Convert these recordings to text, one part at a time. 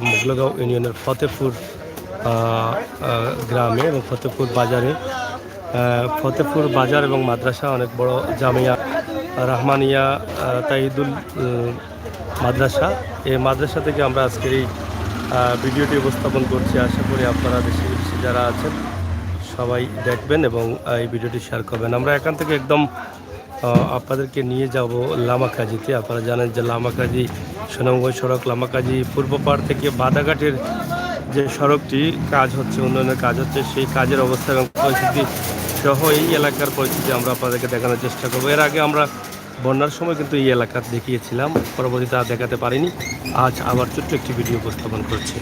মোগলগাঁও ইউনিয়নের ফতেপুর গ্রামে এবং ফতেপুর বাজারে ফতেপুর বাজার এবং মাদ্রাসা অনেক বড় জামিয়া রহমানিয়া তাহিদুল মাদ্রাসা। এই মাদ্রাসা থেকে আমরা আজকের এই ভিডিওটি উপস্থাপন করছি। আশা করি আপনারা দেশে বিদেশে যারা আছেন সবাই দেখবেন এবং এই ভিডিওটি শেয়ার করবেন। আমরা এখান থেকে একদম আপনাদেরকে নিয়ে যাব লামাকাজিতে। আপনারা জানেন যে লামাকাজি সুনামগঞ্জ সড়ক লামাকাজি পূর্ব পাড় থেকে বাদাঘাটের যে সড়কটি কাজ হচ্ছে, উন্নয়নের কাজ হচ্ছে, সেই কাজের অবস্থা এবং পরিস্থিতি সহ এই এলাকার পরিস্থিতি আমরা আপনাদেরকে দেখানোর চেষ্টা করব। এর আগে আমরা বন্যার সময় কিন্তু এই এলাকা দেখিয়েছিলাম, পরবর্তীতে আর দেখাতে পারিনি। আজ আবার ছোট্ট একটি ভিডিও উপস্থাপন করছি।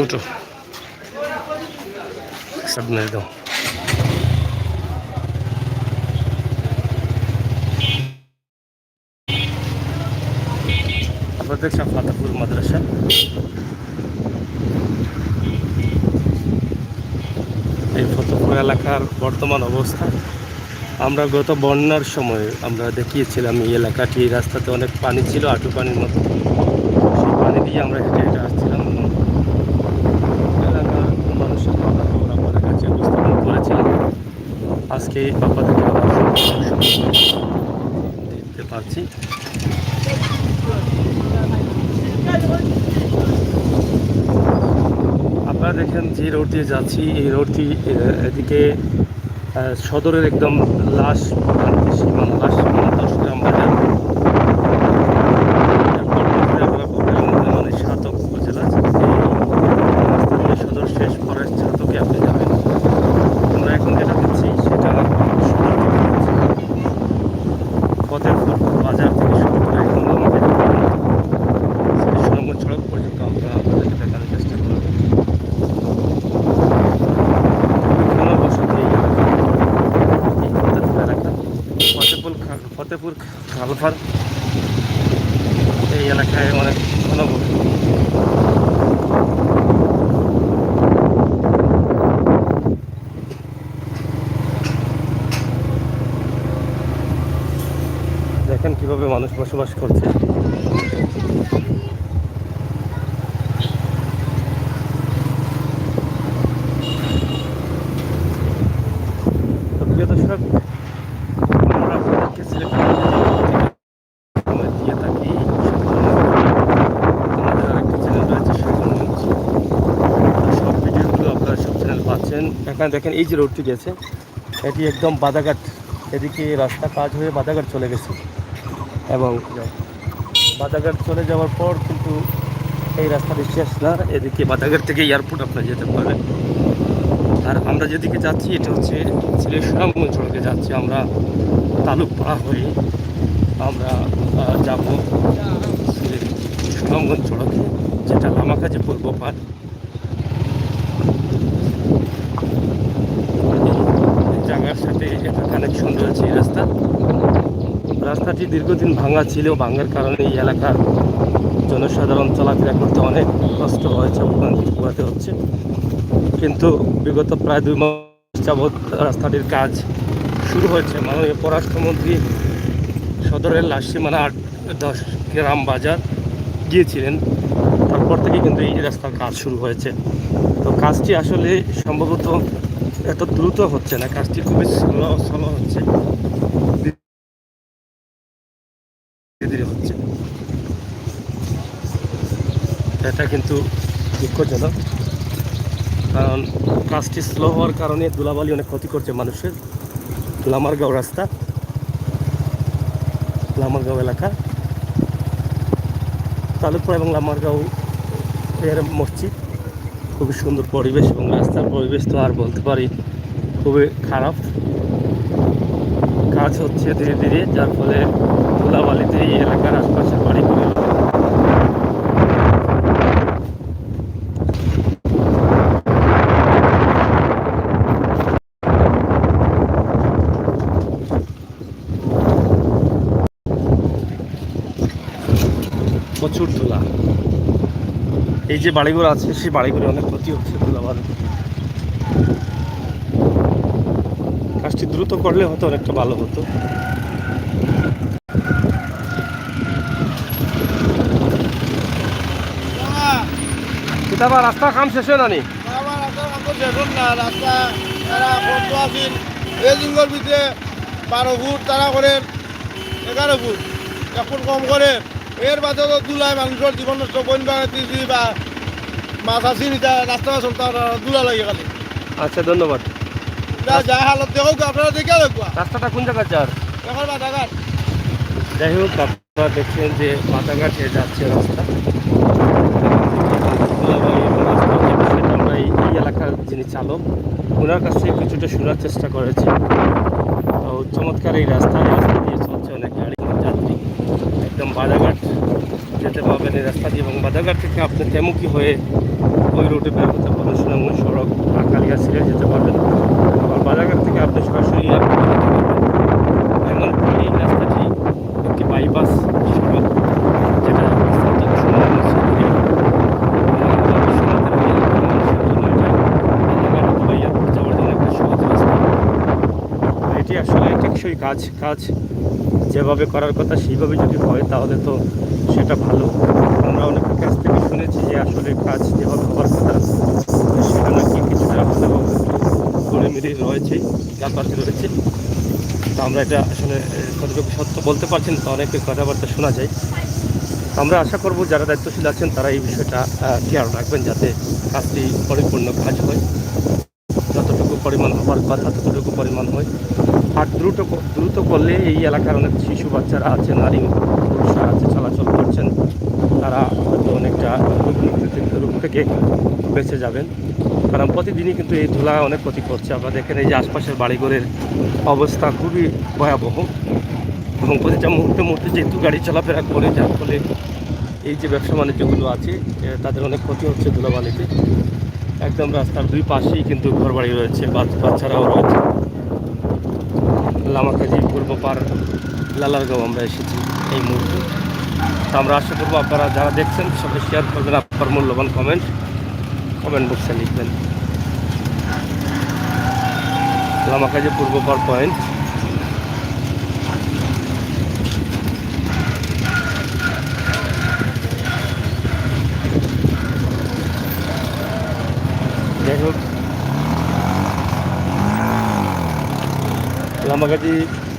উঠো সামনে দাও। আপনারা দেখছেন ফতেপুর মাদ্রাসা। এই ফতেপুর এলাকার বর্তমান অবস্থা আমরা গত বন্যার সময় আমরা দেখিয়েছিলাম। এই এলাকাটি, এই রাস্তাতে অনেক পানি ছিল, আঁটু পানির মতো। সেই পানি দিয়ে আমরা হেঁটে হেঁটে আসছিলাম। এলাকার মানুষের কথা খবর আপনাদের কাছে উপস্থাপন করেছিলাম। আজকে আপনাদেরকে আবার দেখতে পাচ্ছি। আপনারা দেখেন যে রোড দিয়ে যাচ্ছি, এই রোডটি এদিকে সদরের একদম লাশ সীমানা 10 গ্রাম বাজার মানে সাতক উপজেলা। এই সদর শেষ পরে ছাতকে আপনি যাবেন। আমরা এখন যেটা দিচ্ছি সেটা ফতেপুর বাজার থেকে শুরু করে সুনামগঞ্জ সড়ক পর্যন্ত আমরা আপনাদেরকে দেখানোর চেষ্টা করব। ফতেপুর খালফার এই এলাকায় অনেক ঘনবসতি। দেখেন কিভাবে মানুষ বসবাস করছে। প্রিয় দর্শক, আমরা আপনাদেরকে সিলেক্ট দিয়ে থাকি। আমাদের আরেকটি চ্যানেল রয়েছে সুনামগঞ্জ। সব ভিডিওগুলো আপনারা সব চ্যানেল পাচ্ছেন। এখানে দেখেন এই যে রোডটি গেছে, এটি একদম বাদাঘাট, এদিকে রাস্তা কাজ হয়ে বাদাঘাট চলে গেছে এবং বাদাঘাট চলে যাওয়ার পর কিন্তু এই রাস্তাটি শেষ না। এদিকে বাদাঘাট থেকে এয়ারপোর্ট আপনারা যেতে পারেন। আর আমরা যেদিকে যাচ্ছি এটা হচ্ছে সিলেট সুনামগঞ্জ সড়কে যাচ্ছি। আমরা তালুকপাড়া হয়ে আমরা যাব সিলেট সুনামগঞ্জ সড়কে, যেটা লামাকাজি পূর্ব পাড়। এই জায়গার সাথে এটা কানেকশন রয়েছে এই রাস্তাটি দীর্ঘদিন ভাঙা ছিল। ভাঙার কারণে এই এলাকার জনসাধারণ চলাফেরা করতে অনেক কষ্ট হয়েছে, পোহাতে হচ্ছে। কিন্তু বিগত প্রায় 2 মাস যাবৎ রাস্তাটির কাজ শুরু হয়েছে। মাননীয় পররাষ্ট্রমন্ত্রী সদরের লাশ সীমানা 8-10 গ্রাম বাজার গিয়েছিলেন, তারপর থেকে কিন্তু এই রাস্তার কাজ শুরু হয়েছে। তো কাজটি আসলে সম্ভবত এত দ্রুত হচ্ছে না, কাজটি খুবই স্লো হচ্ছে, ধীরে ধীরে হচ্ছে। এটা কিন্তু দুঃখজনক, কারণ কাজটি স্লো হওয়ার কারণে ধুলাবালি অনেক ক্ষতি করছে মানুষের। লামারগাঁও রাস্তা, লামারগাঁও এলাকা, তালুকপাড়া এবং লামারগাঁও এর মসজিদ, খুবই সুন্দর পরিবেশ এবং রাস্তার পরিবেশ তো আর বলতে পারি খুবই খারাপ। কাজ হচ্ছে ধীরে ধীরে, যার ফলে ধুলাবালিতে এই এলাকার আশপাশের বাড়িগুলো প্রচুর ধুলা। এই যে বাড়িগুলো আছে সেই বাড়িগুলো অনেক ক্ষতি হচ্ছে ধুলাবালি। কাজটি দ্রুত করলে হয়তো অনেকটা ভালো হতো। রাস্তা কাম শেষ হয় নানি রাস্তা তারা বন্ধ আছিল এই জিঙ্গর ভিতরে 12 ফুট তারা করে 11 ফুট এখন কম করে এর বাদে তো দুলাই মানুষের জীবন নষ্ট বন্যা বা মাছ আসি নিতা রাস্তা চলতে দুলা লাগে খালি। আচ্ছা ধন্যবাদ। যা হালত দেখো আপনারা দেখে দেখবা রাস্তাটা কোন জায়গায় যার এখন বাধাঘাট। যাই হোক আপনারা দেখছেন যে বাধাঘাটে যাচ্ছে রাস্তা। আমরা এই এলাকার যিনি চালক ওনার কাছ থেকে কিছুটা শোনার চেষ্টা করেছি। তো চমৎকার এই রাস্তা দিয়ে চলছে অনেক গাড়ি যাত্রী। একদম বাধাঘাট যেতে পারবেন এই রাস্তা দিয়ে এবং বাধাঘাট থেকে আপনি তেমুখী হয়ে ওই রোডে বের হতে পারবেন, সুনামগঞ্জ সড়ক কালিয়া সিলেট যেতে পারবেন। আর বাধাঘাট থেকে আপনি সরাসরি এমন এই রাস্তাটি একটি বাইপাস সড়ক যেটা যাওয়ার জন্য একটা সহজ রাস্তা। এটি আসলে টেকসই কাজ যেভাবে করার কথা সেইভাবে যদি হয় তাহলে তো সেটা ভালো। আমরা অনেকের কাছ থেকে শুনেছি যে আসলে কাজ যেভাবে হওয়ার কথা সেটা নাকি কিছুটা গড়েমেড়ে রয়েছে, ব্যাপারটি রয়েছে। তো আমরা এটা আসলে কতটুকু সত্য বলতে পারছি না, তো অনেকের কথাবার্তা শোনা যায়। তো আমরা আশা করব যারা দায়িত্বশীল আছেন তারা এই বিষয়টা খেয়াল রাখবেন যাতে কাজটি পরিপূর্ণ কাজ হয়, যতটুকু পরিমাণ হওয়ার কথা ততটুকু পরিমাণ হয়। আর দ্রুত করলে এই এলাকার অনেক শিশু বাচ্চারা আছে, নারী পুরুষরা আছে, চলাচল করছেন, তারা হয়তো অনেকটা রোগ থেকে বেঁচে যাবেন। কারণ প্রতিদিনই কিন্তু এই ধুলা অনেক ক্ষতি করছে। আপনারা দেখেন এই যে আশপাশের বাড়িঘরের অবস্থা খুবই ভয়াবহ এবং প্রতিটা মুহূর্তে যেহেতু গাড়ি চলাফেরা করে যার ফলে এই যে ব্যবসা বাণিজ্যগুলো আছে তাদের অনেক ক্ষতি হচ্ছে ধুলাবালিতে। একদম রাস্তার দুই পাশেই কিন্তু ঘরবাড়ি রয়েছে, বাচ্চারাও রয়েছে। লামাকাজি পূর্ব পার লালারগাঁও আমরা এসেছি এই মুহূর্তে। তো আমরা আশা করবো আপনারা যারা দেখছেন সবাই শেয়ার করবেন, আপনার মূল্যবান কমেন্ট বক্সে লিখবেন। লামাকাজি পূর্ব পার পয়েন্ট। যাই হোক লামাকাজি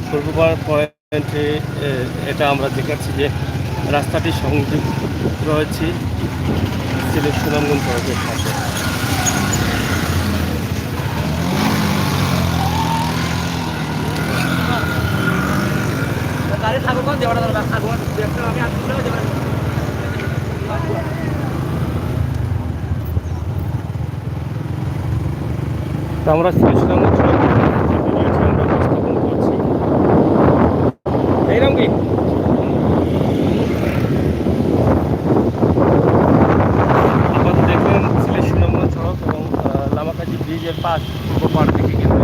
পূর্বপাড় পয়েন্টে এটা আমরা দেখাচ্ছি যে রাস্তাটি সংযোগ রয়েছে সিলেট সুনামগঞ্জ সড়কের সাথে। তো আমরা সিলেট সুনামগঞ্জ সড়ক আমরা উপস্থাপন করছি। এইরকম কি আপনারা দেখবেন সিলেট সুনামগঞ্জ সড়ক এবং লামাকাজি ব্রিজের পাশ পূর্ব পাড় থেকে কিন্তু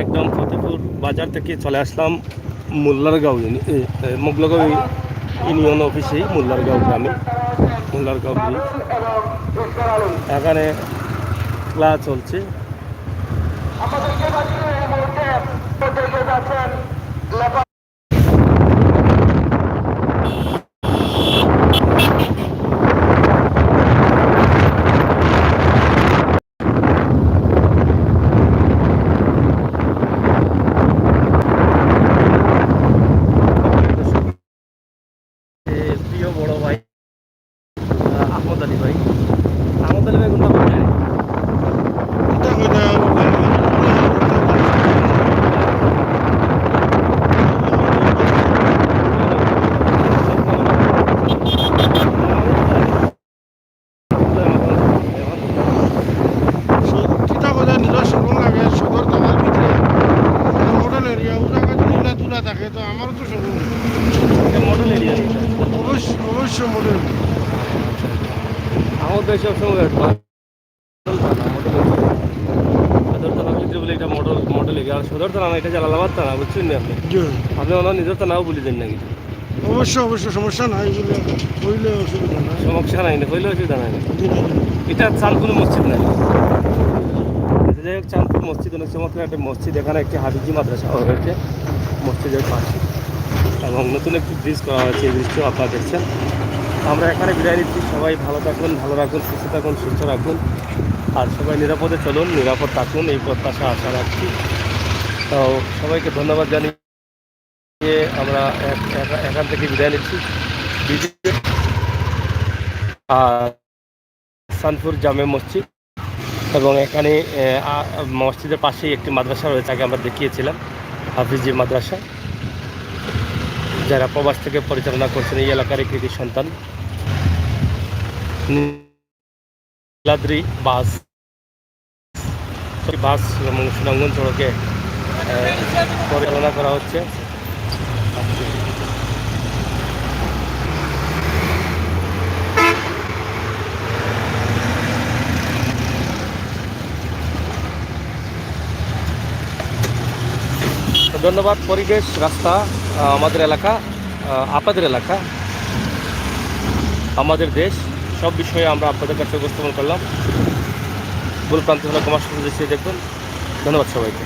একদম ফতেপুর বাজার থেকে চলে আসলাম মোল্লারগাঁও ইউনিয়ন অফিসেই মোল্লারগাঁও গ্রামে মোল্লারগাঁও ব্রিজ। এখানে খেলা চলছে প্রিয় বড় ভাই আহমদ আলী ভাই। আহমদ আলী ভাই কোনটা বলছেন? কিতা কথা নিজের শোরুম লাগে সদর থানার ভিতরে মডেল এরিয়া ওরা কাছে তুলা তুলা থাকে তো আমারও তো শোরুম মডেল এরিয়া অবশ্য মডেল আহমদ ভাই সবসময় সদরতলা ভিতরে বলে এটা মডেল এরিয়া। আর সদরতলা না, এটা জালালাবাদ থানা, বুঝছেন না আপনি? আপনি ওনার নিজের থানাও বলে দেন নাকি? অবশ্য অবশ্য সমস্যা নাই বলে বললে অসুবিধা নাই সমস্যা নাই না, কইলে অসুবিধা নাই। এটা চাঁদপুর মসজিদ নাই। যাই হোক, চাঁদপুর মসজিদ অনেক চমৎকার একটা মসজিদ। এখানে একটি হাফিজি মাদ্রাসা হয়েছে মসজিদের পাশে, এবং নতুন একটি ব্রিজ করা হয়েছে। এই ব্রিজটিও আপনারা দেখছেন। আমরা এখানে বিদায় নিচ্ছি। সবাই ভালো থাকুন, ভালো রাখুন, সুস্থ থাকুন, সুস্থ রাখুন, আর সবাই নিরাপদে চলুন, নিরাপদ থাকুন, এই প্রত্যাশা আশা রাখছি। তো সবাইকে ধন্যবাদ জানিয়ে আমরা এখান থেকে বিদায় নিচ্ছি। আর সানপুর জামে মসজিদ, এবং এখানে মসজিদের পাশেই একটি মাদ্রাসা রয়েছে, আগে আমরা দেখিয়েছিলাম, হাফিজি মাদ্রাসা, যারা প্রবাস থেকে পরিচালনা করছেন এই এলাকার কৃতি সন্তান। নীলাদ্রি বাস এবং সুনামগঞ্জ সড়কে পরিচালনা করা হচ্ছে। ধন্যবাদ। পরিবেশ, রাস্তা, আমাদের এলাকা, আপনাদের এলাকা, আমাদের দেশ, সব বিষয়ে আমরা আপনাদের কাছে উপস্থাপন করলাম। ভুল প্রান্ত হলে কমার্স দেখবেন। ধন্যবাদ সবাইকে।